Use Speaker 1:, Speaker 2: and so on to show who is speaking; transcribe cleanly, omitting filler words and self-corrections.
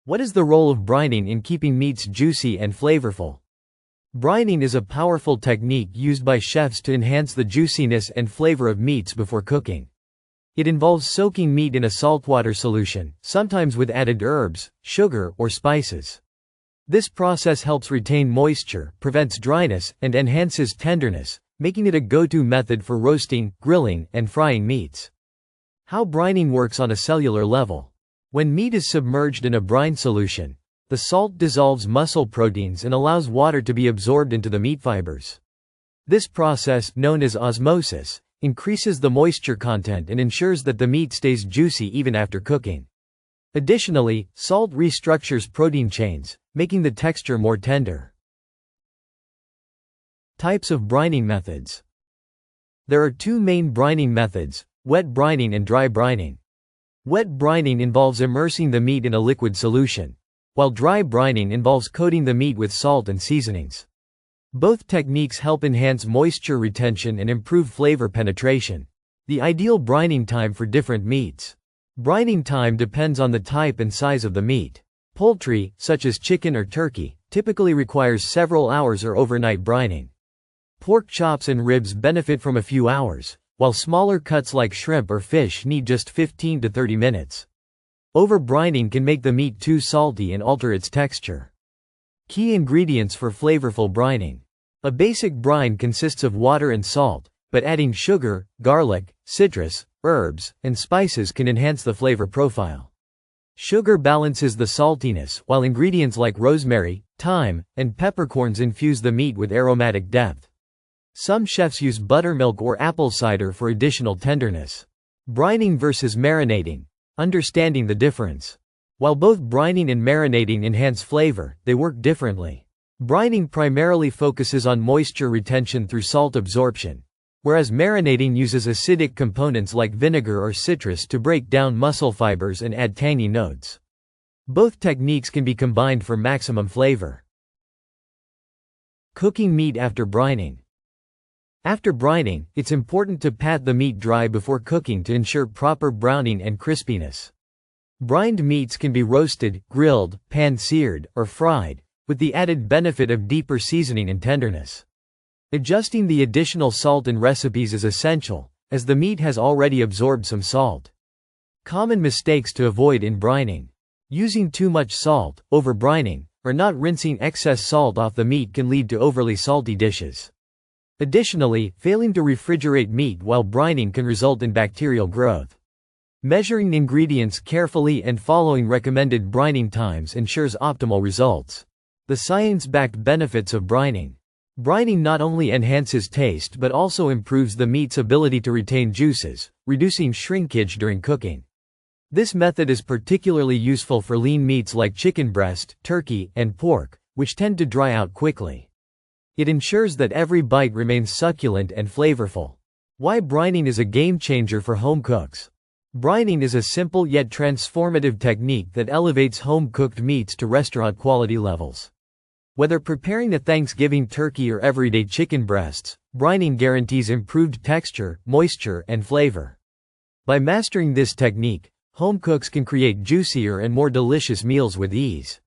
Speaker 1: What is the role of brining in keeping meats juicy and flavorful? Brining is a powerful technique used by chefs to enhance the juiciness and flavor of meats before cooking. It involves soaking meat in a saltwater solution, sometimes with added herbs, sugar, or spices. This process helps retain moisture, prevents dryness, and enhances tenderness, making it a go-to method for roasting, grilling, and frying meats. How brining works on a cellular level. When meat is submerged in a brine solution, the salt dissolves muscle proteins and allows water to be absorbed into the meat fibers. This process, known as osmosis, increases the moisture content and ensures that the meat stays juicy even after cooking. Additionally, salt restructures protein chains, making the texture more tender. Types of brining methods. There are two main brining methods: wet brining and dry brining. Wet brining involves immersing the meat in a liquid solution, while dry brining involves coating the meat with salt and seasonings. Both techniques help enhance moisture retention and improve flavor penetration. The ideal brining time for different meats. Brining time depends on the type and size of the meat. Poultry, such as chicken or turkey, typically requires several hours or overnight brining. Pork chops and ribs benefit from a few hours, while smaller cuts like shrimp or fish need just 15 to 30 minutes. Over-brining can make the meat too salty and alter its texture. Key ingredients for flavorful brining. A basic brine consists of water and salt, but adding sugar, garlic, citrus, herbs, and spices can enhance the flavor profile. Sugar balances the saltiness, while ingredients like rosemary, thyme, and peppercorns infuse the meat with aromatic depth. Some chefs use buttermilk or apple cider for additional tenderness. Brining versus marinating. Understanding the difference. While both brining and marinating enhance flavor, they work differently. Brining primarily focuses on moisture retention through salt absorption, whereas marinating uses acidic components like vinegar or citrus to break down muscle fibers and add tangy notes. Both techniques can be combined for maximum flavor. Cooking meat after brining. After brining, it's important to pat the meat dry before cooking to ensure proper browning and crispiness. Brined meats can be roasted, grilled, pan-seared, or fried, with the added benefit of deeper seasoning and tenderness. Adjusting the additional salt in recipes is essential, as the meat has already absorbed some salt. Common mistakes to avoid in brining. Using too much salt, over-brining, or not rinsing excess salt off the meat can lead to overly salty dishes. Additionally, failing to refrigerate meat while brining can result in bacterial growth. Measuring ingredients carefully and following recommended brining times ensures optimal results. The science-backed benefits of brining. Brining not only enhances taste but also improves the meat's ability to retain juices, reducing shrinkage during cooking. This method is particularly useful for lean meats like chicken breast, turkey, and pork, which tend to dry out quickly. It ensures that every bite remains succulent and flavorful. Why brining is a game-changer for home cooks. Brining is a simple yet transformative technique that elevates home-cooked meats to restaurant-quality levels. Whether preparing a Thanksgiving turkey or everyday chicken breasts, brining guarantees improved texture, moisture, and flavor. By mastering this technique, home cooks can create juicier and more delicious meals with ease.